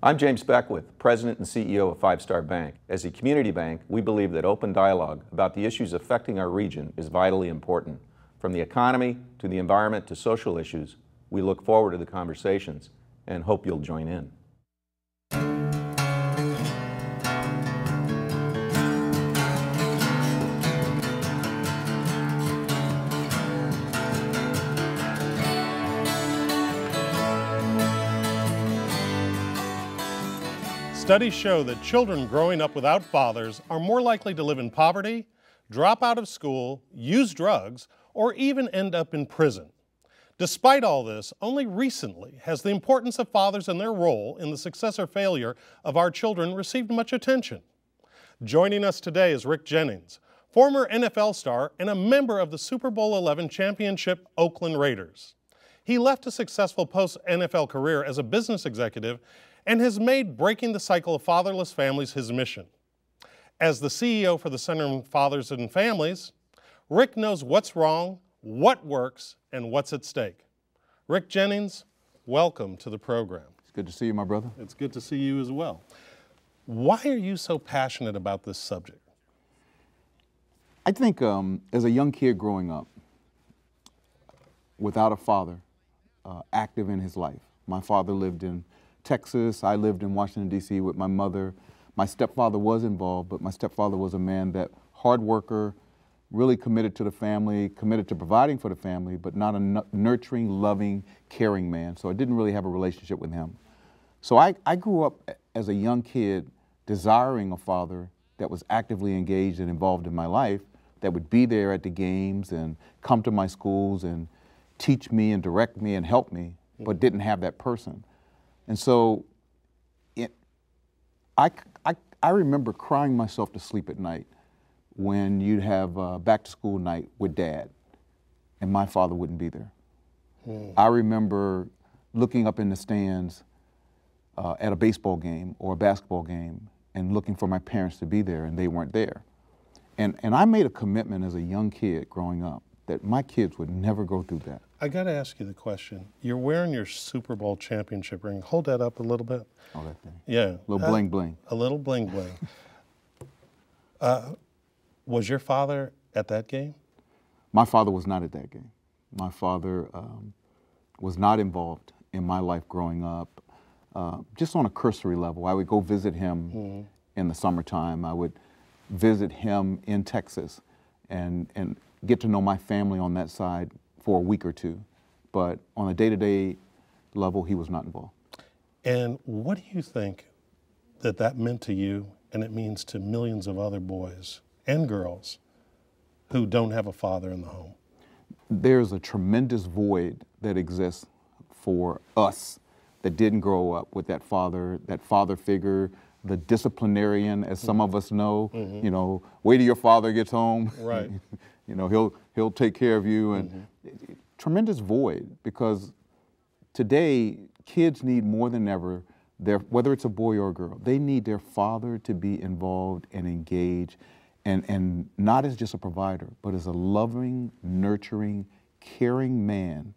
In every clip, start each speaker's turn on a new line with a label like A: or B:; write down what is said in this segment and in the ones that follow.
A: I'm James Beckwith, President and CEO of Five Star Bank. As a community bank, we believe that open dialogue about the issues affecting our region is vitally important. From the economy to the environment to social issues, we look forward to the conversations and hope you'll join in.
B: Studies show that children growing up without fathers are more likely to live in poverty, drop out of school, use drugs, or even end up in prison. Despite all this, only recently has the importance of fathers and their role in the success or failure of our children received much attention. Joining us today is Rick Jennings, former NFL star and a member of the Super Bowl XI championship Oakland Raiders. He left a successful post-NFL career as a business executive and has made breaking the cycle of fatherless families his mission. As the CEO for the Center on Fathers and Families, Rick knows what's wrong, what works, and what's at stake. Rick Jennings, welcome to the program.
C: It's good to see you, my brother.
B: It's good to see you as well. Why are you so passionate about this subject?
C: I think as a young kid growing up without a father active in his life, my father lived in Texas, I lived in Washington, D.C. with my mother. My stepfather was involved, but my stepfather was a man that, hard worker, really committed to the family, committed to providing for the family, but not a nurturing, loving, caring man. So I didn't really have a relationship with him. So I grew up as a young kid desiring a father that was actively engaged and involved in my life, that would be there at the games and come to my schools and teach me and direct me and help me, but didn't have that person. And so I remember crying myself to sleep at night when you'd have back to school night with Dad and my father wouldn't be there. I remember looking up in the stands at a baseball game or a basketball game and looking for my parents to be there and they weren't there. And I made a commitment as a young kid growing up that my kids would never go through that.
B: I got to ask you the question. You're wearing your Super Bowl championship ring. Hold that up a little bit.
C: Oh, that thing.
B: Yeah.
C: A little bling bling.
B: A little bling bling. Was your father at that game?
C: My father was not at that game. My father was not involved in my life growing up. Just on a cursory level, I would go visit him in the summertime. I would visit him in Texas and get to know my family on that side for a week or two. But on a day-to-day level, he was not involved.
B: And what do you think that meant to you and it means to millions of other boys and girls who don't have a father in the home?
C: There's a tremendous void that exists for us that didn't grow up with that father figure, the disciplinarian, as some of us know, you know, wait till your father gets home.
B: Right.
C: You know, he'll take care of you. And tremendous void, because today kids need more than ever, whether it's a boy or a girl, they need their father to be involved and engaged, and not as just a provider, but as a loving, nurturing, caring man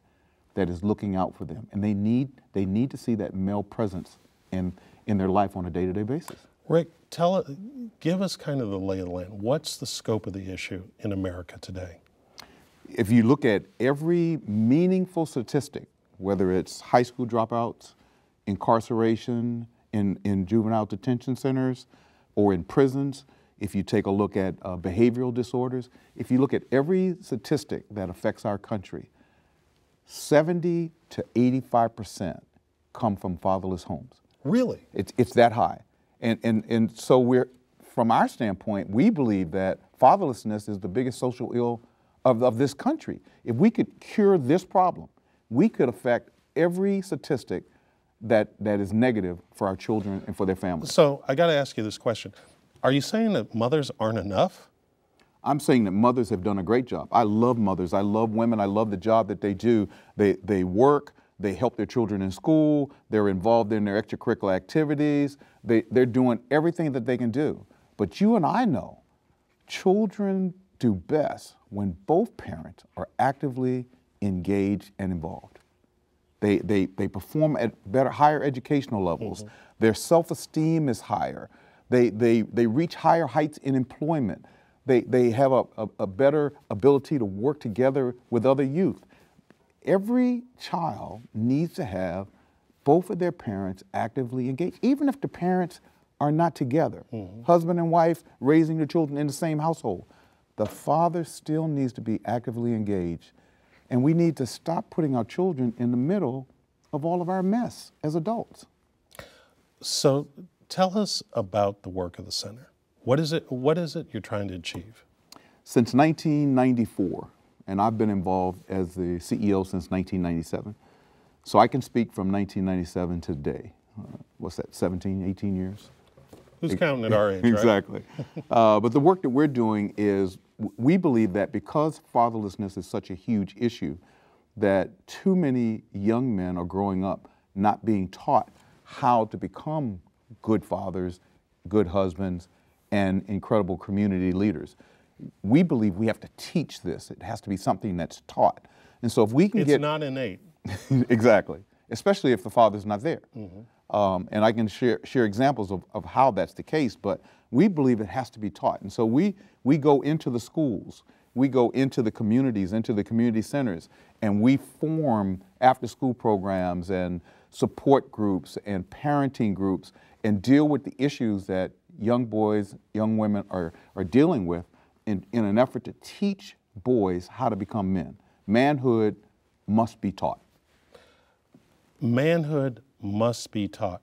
C: that is looking out for them. And they need to see that male presence in their life on a day-to-day basis.
B: Rick, give us kind of the lay of the land. What's the scope of the issue in America today?
C: If you look at every meaningful statistic, whether it's high school dropouts, incarceration in juvenile detention centers, or in prisons, if you take a look at behavioral disorders, if you look at every statistic that affects our country, 70 to 85% come from fatherless homes.
B: Really?
C: It's that high. And so from our standpoint, we believe that fatherlessness is the biggest social ill of this country. If we could cure this problem, we could affect every statistic that is negative for our children and for their families.
B: So I got to ask you this question. Are you saying that mothers aren't enough?
C: I'm saying that mothers have done a great job. I love mothers. I love women. I love the job that they do. They work. They help their children in school. They're involved in their extracurricular activities. They're doing everything that they can do. But you and I know children do best when both parents are actively engaged and involved. They perform at higher educational levels. Their self-esteem is higher. They reach higher heights in employment. They have a better ability to work together with other youth. Every child needs to have both of their parents actively engaged, even if the parents are not together. Husband and wife raising the children in the same household. The father still needs to be actively engaged. And we need to stop putting our children in the middle of all of our mess as adults.
B: So tell us about the work of the center. What is it you're trying to achieve?
C: Since 1994, and I've been involved as the CEO since 1997, so I can speak from 1997 to today. What's that, 17, 18 years?
B: Who's counting at our age,
C: exactly.
B: Right?
C: But the work that we're doing is, we believe that because fatherlessness is such a huge issue, that too many young men are growing up not being taught how to become good fathers, good husbands, and incredible community leaders. We believe we have to teach this. It has to be something that's taught. And so if we can
B: It's not innate.
C: Exactly, especially if the father's not there. And I can share examples of how that's the case, but we believe it has to be taught. And so we go into the schools, we go into the communities, into the community centers, and we form after-school programs and support groups and parenting groups and deal with the issues that young boys, young women are dealing with in an effort to teach boys how to become men. Manhood must be taught.
B: Manhood must be taught.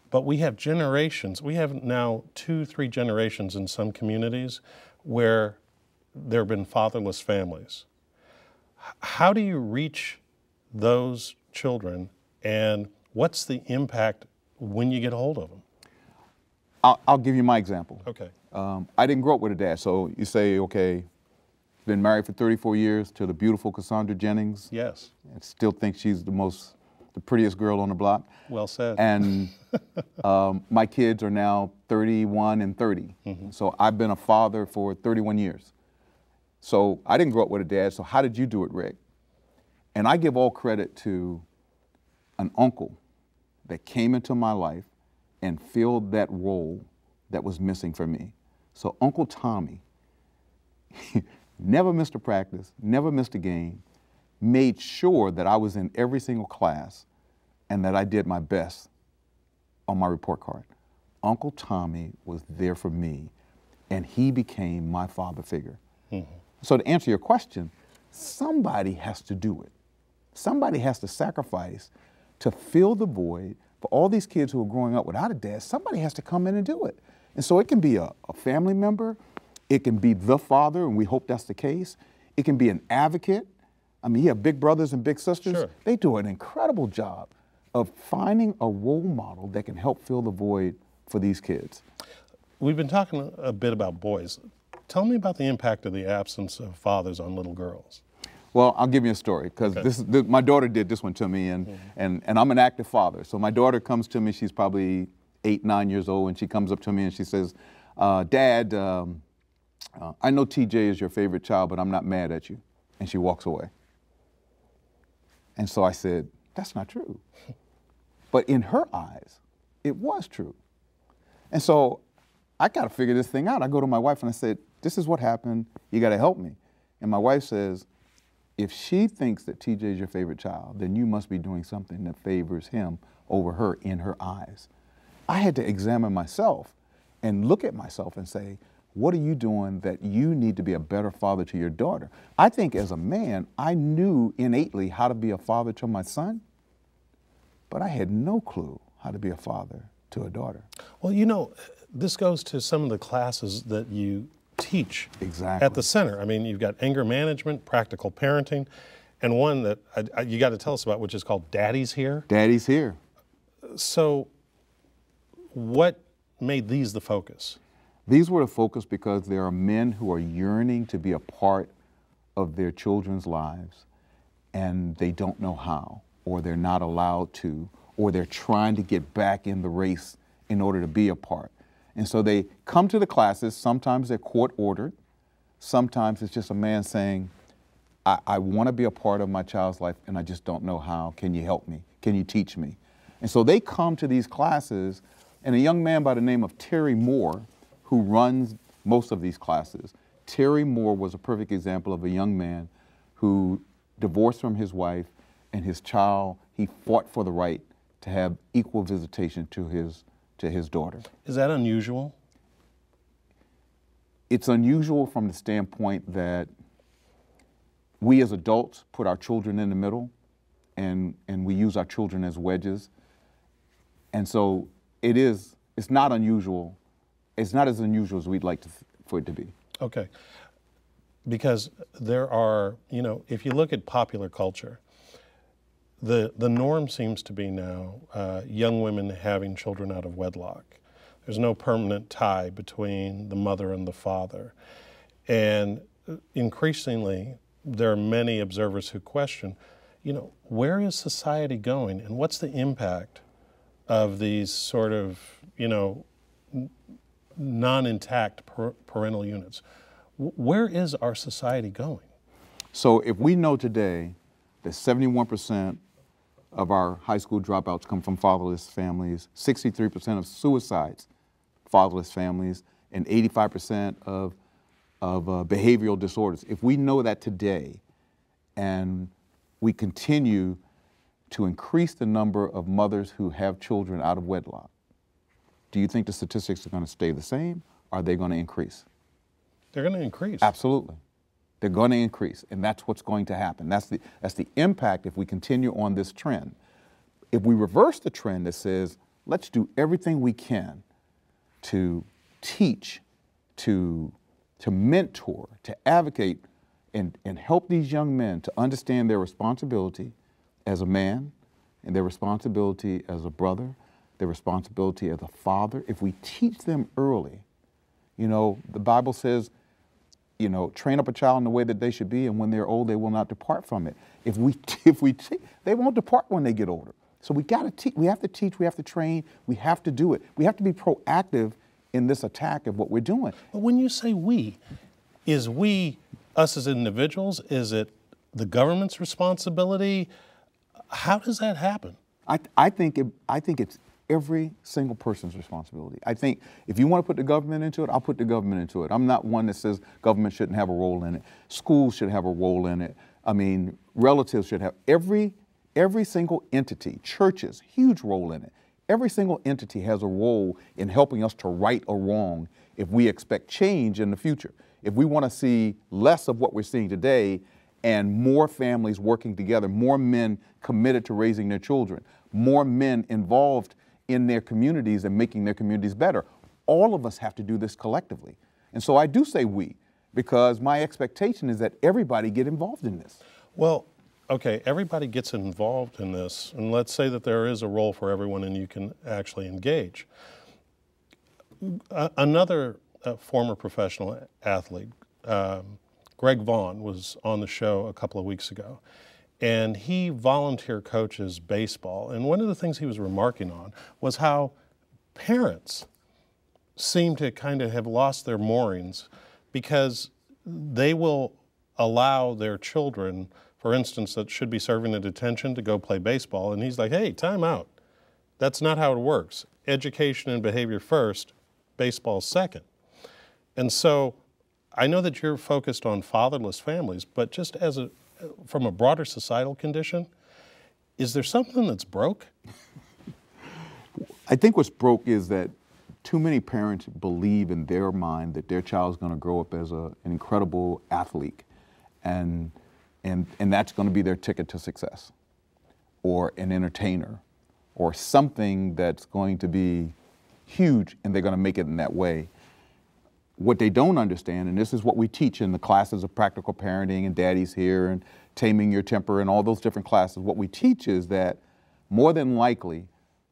B: But we have generations, we have now 2-3 generations in some communities where there have been fatherless families. How do you reach those children, and what's the impact when you get a hold of them?
C: I'll give you my example.
B: Okay.
C: I didn't grow up with a dad, so you say, okay, been married for 34 years to the beautiful Cassandra Jennings.
B: Yes.
C: And still think she's the prettiest girl on the block.
B: Well said.
C: And my kids are now 31 and 30. So I've been a father for 31 years. So I didn't grow up with a dad, so how did you do it, Rick? And I give all credit to an uncle that came into my life and filled that role that was missing for me. So Uncle Tommy never missed a practice, never missed a game, made sure that I was in every single class and that I did my best on my report card. Uncle Tommy was there for me, and he became my father figure. So to answer your question, somebody has to do it. Somebody has to sacrifice to fill the void for all these kids who are growing up without a dad. Somebody has to come in and do it. And so it can be a family member, it can be the father, and we hope that's the case. It can be an advocate. I mean, you have big brothers and big sisters.
B: Sure.
C: They do an incredible job of finding a role model that can help fill the void for these kids.
B: We've been talking a bit about boys. Tell me about the impact of the absence of fathers on little girls.
C: Well, I'll give you a story, because my daughter did this one to me, and I'm an active father. So my daughter comes to me, she's probably 8, 9 years old, and she comes up to me and she says, Dad, I know TJ is your favorite child, but I'm not mad at you. And she walks away. And so I said, that's not true. But in her eyes, it was true. And so I got to figure this thing out. I go to my wife and I said, this is what happened. You got to help me. And my wife says, if she thinks that TJ is your favorite child, then you must be doing something that favors him over her in her eyes. I had to examine myself and look at myself and say, what are you doing that you need to be a better father to your daughter? I think as a man, I knew innately how to be a father to my son, but I had no clue how to be a father to a daughter.
B: Well, you know, this goes to some of the classes that you teach at the center. I mean, you've got anger management, practical parenting, and one that you got to tell us about, which is called Daddy's Here.
C: Daddy's Here.
B: So what made these the focus?
C: These were the focus because there are men who are yearning to be a part of their children's lives, and they don't know how, or they're not allowed to, or they're trying to get back in the race in order to be a part. And so they come to the classes. Sometimes they're court ordered. Sometimes it's just a man saying, I want to be a part of my child's life, and I just don't know how. Can you help me? Can you teach me? And so they come to these classes, and a young man by the name of Terry Moore, who runs most of these classes. Terry Moore was a perfect example of a young man who divorced from his wife, and his child, he fought for the right to have equal visitation to his daughter.
B: Is that unusual?
C: It's unusual from the standpoint that we as adults put our children in the middle, and we use our children as wedges. And so it's not unusual. It's not as unusual as we'd like for it to be.
B: Okay. Because there are, you know, if you look at popular culture, the norm seems to be now young women having children out of wedlock. There's no permanent tie between the mother and the father. And increasingly, there are many observers who question, you know, where is society going and what's the impact of these sort of, you know, non-intact parental units? Where is our society going?
C: So if we know today that 71% of our high school dropouts come from fatherless families, 63% of suicides, fatherless families, and 85% of behavioral disorders. If we know that today and we continue to increase the number of mothers who have children out of wedlock, do you think the statistics are going to stay the same, or are they going to increase?
B: They're going to increase.
C: Absolutely. They're going to increase, and that's what's going to happen. That's the impact if we continue on this trend. If we reverse the trend that says, let's do everything we can to teach, to mentor, to advocate, and help these young men to understand their responsibility as a man, and their responsibility as a brother, their responsibility as a father. If we teach them early, you know, the Bible says, you know, train up a child in the way that they should be, and when they're old, they will not depart from it. They won't depart when they get older. So we got to teach. We have to teach. We have to train. We have to do it. We have to be proactive in this attack of what we're doing.
B: But when you say we, is we us as individuals? Is it the government's responsibility? How does that happen?
C: I think it's every single person's responsibility. I think if you want to put the government into it, I'll put the government into it. I'm not one that says government shouldn't have a role in it. Schools should have a role in it. I mean, relatives should have. Every single entity, churches, huge role in it. Every single entity has a role in helping us to right a wrong if we expect change in the future. If we want to see less of what we're seeing today and more families working together, more men committed to raising their children, more men involved in their communities and making their communities better. All of us have to do this collectively. And so I do say we, because my expectation is that everybody get involved in this.
B: Well, okay, everybody gets involved in this, and let's say that there is a role for everyone and you can actually engage. Another former professional athlete, Greg Vaughn, was on the show a couple of weeks ago, and he volunteer coaches baseball. And one of the things he was remarking on was how parents seem to kind of have lost their moorings because they will allow their children, for instance, that should be serving a detention to go play baseball. And he's like, hey, time out. That's not how it works. Education and behavior first, baseball second. And so I know that you're focused on fatherless families, but just as from a broader societal condition, is there something that's broke?
C: I think what's broke is that too many parents believe in their mind that their child's going to grow up as an incredible athlete, and that's going to be their ticket to success, or an entertainer, or something that's going to be huge, and they're going to make it in that way. What they don't understand, and this is what we teach in the classes of practical parenting and Daddy's Here and Taming Your Temper and all those different classes, what we teach is that more than likely,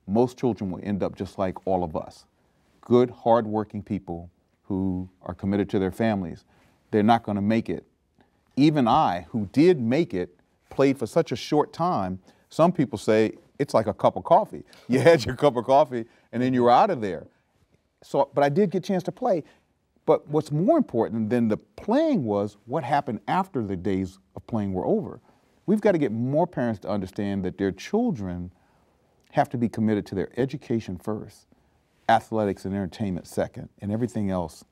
C: most children will end up just like all of us. Good, hardworking people who are committed to their families. They're not going to make it. Even I, who did make it, played for such a short time. Some people say it's like a cup of coffee. You had your cup of coffee and then you were out of there. So, but I did get a chance to play. But what's more important than the playing was what happened after the days of playing were over. We've got to get more parents to understand that their children have to be committed to their education first, athletics and entertainment second, and everything else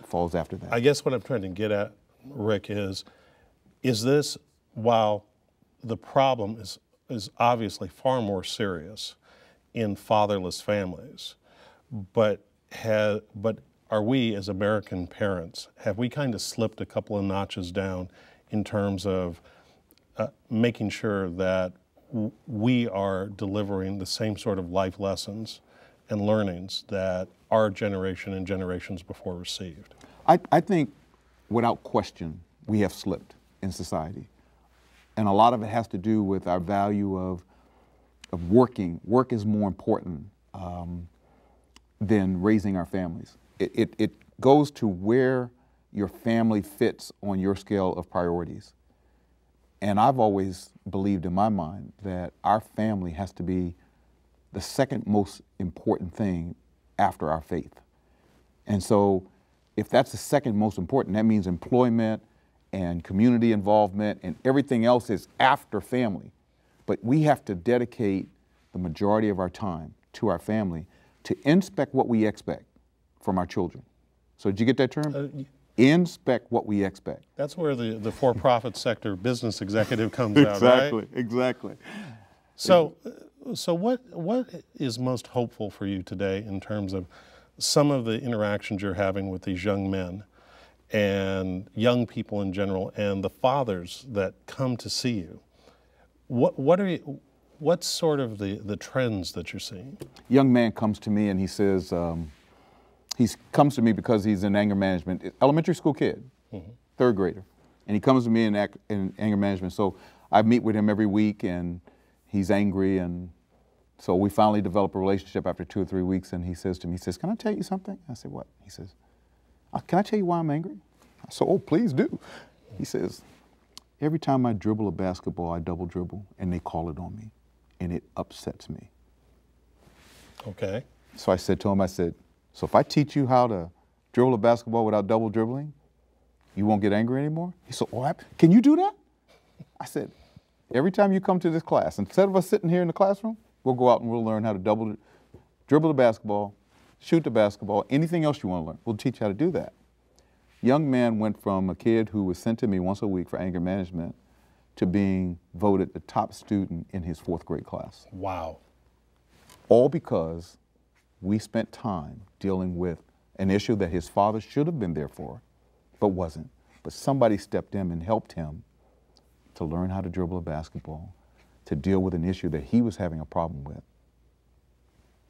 C: falls after that.
B: I guess what I'm trying to get at, Rick, is this, while the problem is obviously far more serious in fatherless families, but are we as American parents, have we kind of slipped a couple of notches down in terms of making sure that we are delivering the same sort of life lessons and learnings that our generation and generations before received?
C: I think without question, we have slipped in society. And a lot of it has to do with our value of working. Work is more important than raising our families. It goes to where your family fits on your scale of priorities. And I've always believed in my mind that our family has to be the second most important thing after our faith. And so if that's the second most important, that means employment and community involvement and everything else is after family. But we have to dedicate the majority of our time to our family to inspect what we expect from our children. So did you get that term? Inspect what we expect.
B: That's where the for-profit sector business executive comes out, right?
C: Exactly.
B: So what is most hopeful for you today in terms of some of the interactions you're having with these young men and young people in general and the fathers that come to see you? What's sort of the trends that you're seeing?
C: Young man comes to me and he says, he comes to me because he's in anger management, elementary school kid, third grader. And he comes to me in anger management. So I meet with him every week and he's angry. And so we finally develop a relationship after 2 or 3 weeks. And he says to me, he says, "Can I tell you something?" I said, "What?" He says, "Can I tell you why I'm angry?" I said, "Oh, please do." He says, "Every time I dribble a basketball, I double dribble and they call it on me and it upsets me."
B: Okay.
C: So I said to him, I said, "So if I teach you how to dribble a basketball without double dribbling, you won't get angry anymore?" He said, "Oh, can you do that?" I said, "Every time you come to this class, instead of us sitting here in the classroom, we'll go out and we'll learn how to dribble the basketball, shoot the basketball, anything else you want to learn. We'll teach you how to do that." Young man went from a kid who was sent to me once a week for anger management to being voted the top student in his 4th grade class.
B: Wow.
C: All because we spent time dealing with an issue that his father should have been there for, but wasn't. But somebody stepped in and helped him to learn how to dribble a basketball, to deal with an issue that he was having a problem with.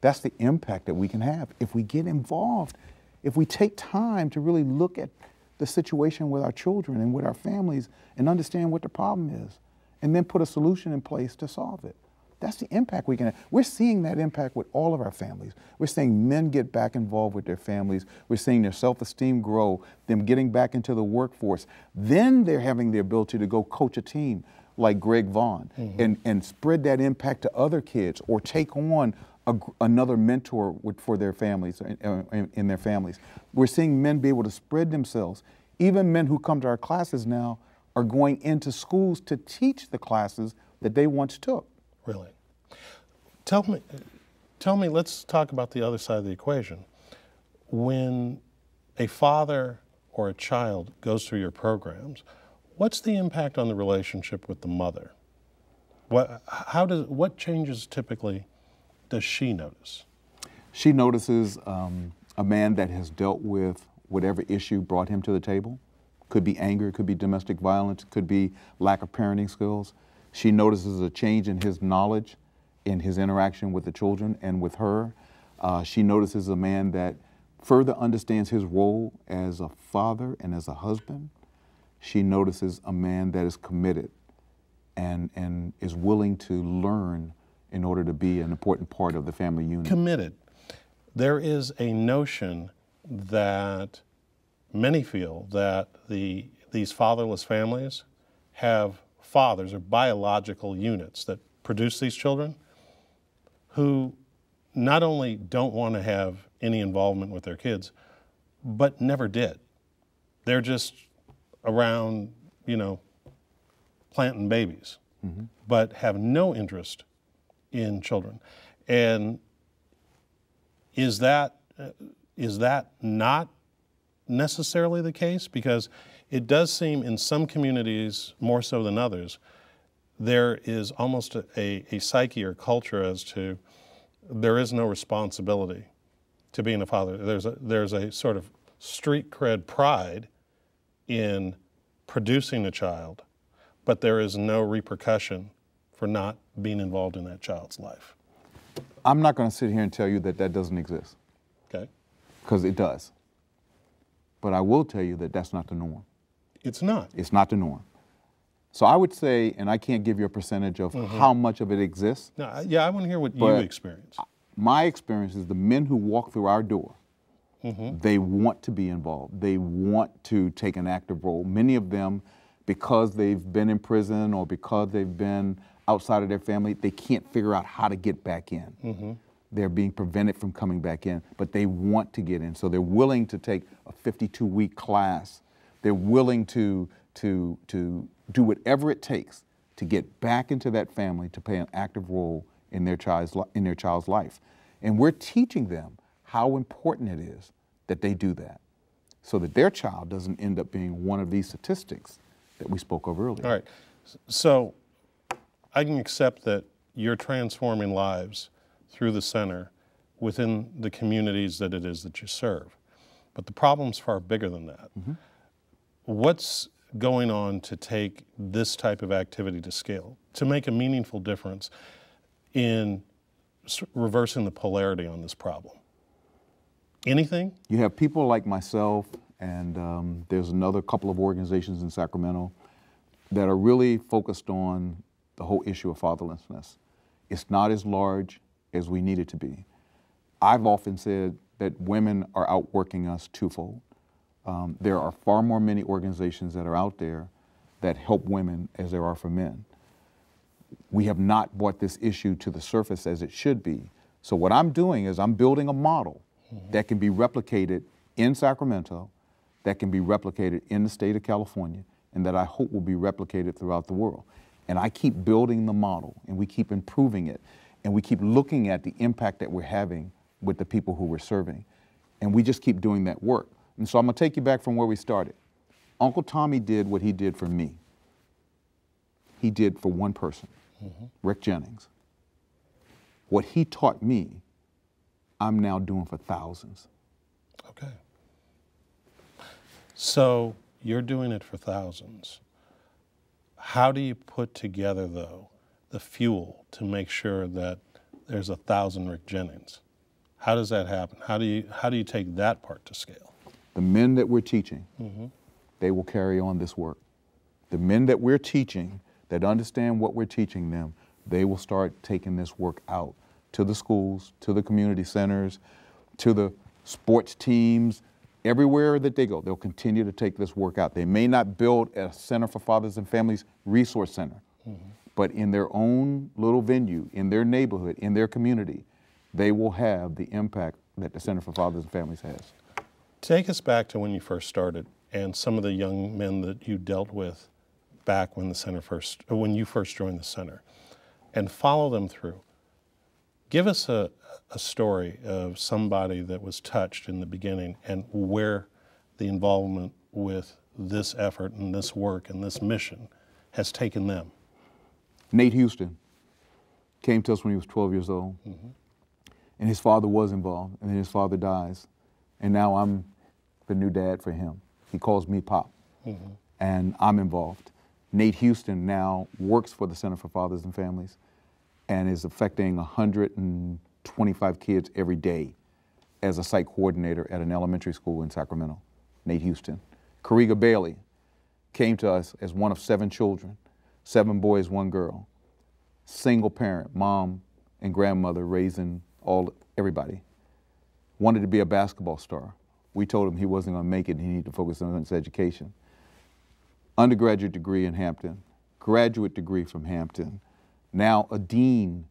C: That's the impact that we can have if we get involved, if we take time to really look at the situation with our children and with our families and understand what the problem is, and then put a solution in place to solve it. That's the impact we can have. We're seeing that impact with all of our families. We're seeing men get back involved with their families. We're seeing their self-esteem grow, them getting back into the workforce. Then they're having the ability to go coach a team like Greg Vaughn and spread that impact to other kids or take on another mentor for their families, in their families. We're seeing men be able to spread themselves. Even men who come to our classes now are going into schools to teach the classes that they once took.
B: Really? Tell me, let's talk about the other side of the equation. When a father or a child goes through your programs, what's the impact on the relationship with the mother? What changes typically does she notice?
C: She notices a man that has dealt with whatever issue brought him to the table. Could be anger, could be domestic violence, could be lack of parenting skills. She notices a change in his knowledge, in his interaction with the children and with her. She notices a man that further understands his role as a father and as a husband. She notices a man that is committed and is willing to learn in order to be an important part of the family unit.
B: Committed. There is a notion that many feel that these fatherless families have fathers or biological units that produce these children who not only don't want to have any involvement with their kids, but never did. They're just around, you know, planting babies, but have no interest in children. And is that not necessarily the case? Because it does seem in some communities, more so than others, there is almost a psyche or culture as to there is no responsibility to being a father. There's a sort of street cred pride in producing a child, but there is no repercussion for not being involved in that child's life.
C: I'm not going to sit here and tell you that that doesn't exist.
B: Okay.
C: Because it does. But I will tell you that that's not the norm.
B: It's not.
C: It's not the norm. So I would say, and I can't give you a percentage of how much of it exists.
B: No, yeah, I want to hear what you experience.
C: My experience is the men who walk through our door, they want to be involved. They want to take an active role. Many of them, because they've been in prison or because they've been outside of their family, they can't figure out how to get back in. They're being prevented from coming back in, but they want to get in. So they're willing to take a 52-week class. They're willing to do whatever it takes to get back into that family, to play an active role in their child's life. And we're teaching them how important it is that they do that so that their child doesn't end up being one of these statistics that we spoke of earlier.
B: All right. So I can accept that you're transforming lives through the center within the communities that it is that you serve. But the problem's far bigger than that. What's going on to take this type of activity to scale, to make a meaningful difference in reversing the polarity on this problem? Anything?
C: You have people like myself, and there's another couple of organizations in Sacramento that are really focused on the whole issue of fatherlessness. It's not as large as we need it to be. I've often said that women are outworking us twofold. There are far more many organizations that are out there that help women as there are for men. We have not brought this issue to the surface as it should be. So what I'm doing is I'm building a model that can be replicated in Sacramento, that can be replicated in the state of California, and that I hope will be replicated throughout the world. And I keep building the model, and we keep improving it, and we keep looking at the impact that we're having with the people who we're serving. And we just keep doing that work. And so I'm going to take you back from where we started. Uncle Tommy did what he did for me. He did for one person, Rick Jennings. What he taught me, I'm now doing for thousands.
B: Okay. So you're doing it for thousands. How do you put together, though, the fuel to make sure that there's 1,000 Rick Jennings? How does that happen? How do you take that part to scale?
C: The men that we're teaching, they will carry on this work. The men that we're teaching, that understand what we're teaching them, they will start taking this work out to the schools, to the community centers, to the sports teams, everywhere that they go. They'll continue to take this work out. They may not build a Center for Fathers and Families resource center, but in their own little venue, in their neighborhood, in their community, they will have the impact that the Center for Fathers and Families has.
B: Take us back to when you first started and some of the young men that you dealt with back when when you first joined the center, and follow them through. Give us a story of somebody that was touched in the beginning and where the involvement with this effort and this work and this mission has taken them.
C: Nate Houston came to us when he was 12 years old, and his father was involved, and then his father dies, and now I'm the new dad for him. He calls me Pop, and I'm involved. Nate Houston now works for the Center for Fathers and Families and is affecting 125 kids every day as a site coordinator at an elementary school in Sacramento. Nate Houston. Kariga Bailey came to us as one of 7 children, 7 boys, 1 girl. Single parent, mom and grandmother raising everybody. Wanted to be a basketball star. We told him he wasn't going to make it and he needed to focus on his education. Undergraduate degree in Hampton, graduate degree from Hampton, now a dean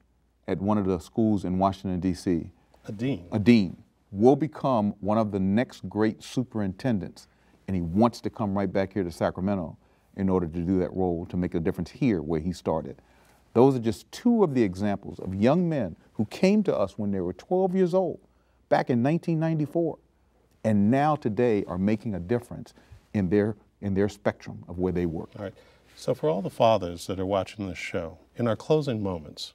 C: at one of the schools in Washington, D.C.
B: A dean?
C: A dean. will become one of the next great superintendents, and he wants to come right back here to Sacramento in order to do that role, to make a difference here where he started. Those are just two of the examples of young men who came to us when they were 12 years old, back in 1994, and now today are making a difference in their spectrum of where they work.
B: All right. So for all the fathers that are watching this show, in our closing moments,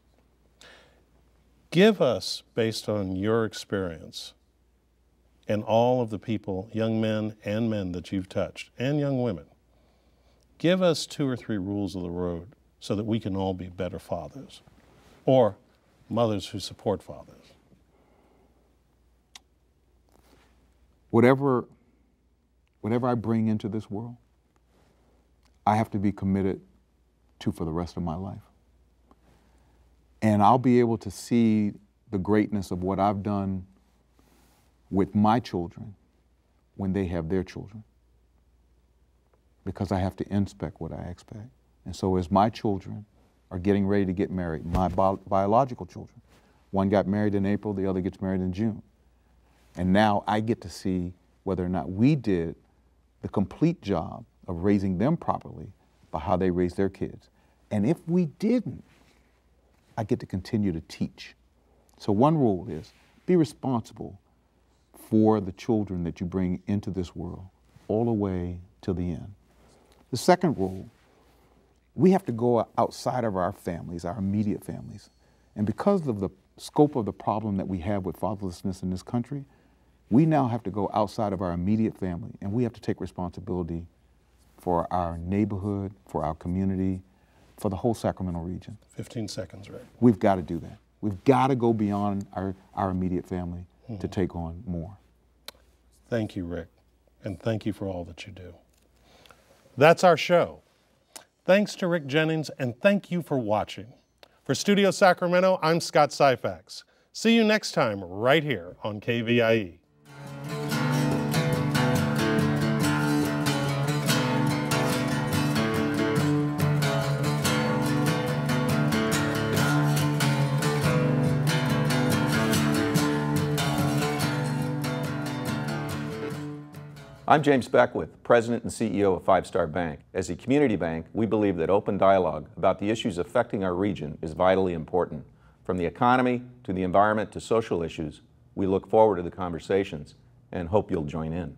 B: give us, based on your experience and all of the people, young men and men that you've touched, and young women, give us 2 or 3 rules of the road so that we can all be better fathers, or mothers who support fathers.
C: Whatever I bring into this world, I have to be committed to for the rest of my life. And I'll be able to see the greatness of what I've done with my children when they have their children, because I have to inspect what I expect. And so as my children are getting ready to get married, my biological children, one got married in April, the other gets married in June. And now I get to see whether or not we did the complete job of raising them properly by how they raised their kids. And if we didn't, I get to continue to teach. So one rule is be responsible for the children that you bring into this world all the way to the end. The second rule, we have to go outside of our families, our immediate families. And because of the scope of the problem that we have with fatherlessness in this country, we now have to go outside of our immediate family, and we have to take responsibility for our neighborhood, for our community, for the whole Sacramento region.
B: 15 seconds, Rick.
C: We've got to do that. We've got to go beyond our immediate family to take on more.
B: Thank you, Rick, and thank you for all that you do. That's our show. Thanks to Rick Jennings, and thank you for watching. For Studio Sacramento, I'm Scott Syfax. See you next time right here on KVIE.
A: I'm James Beckwith, President and CEO of Five Star Bank. As a community bank, we believe that open dialogue about the issues affecting our region is vitally important. From the economy to the environment to social issues, we look forward to the conversations and hope you'll join in.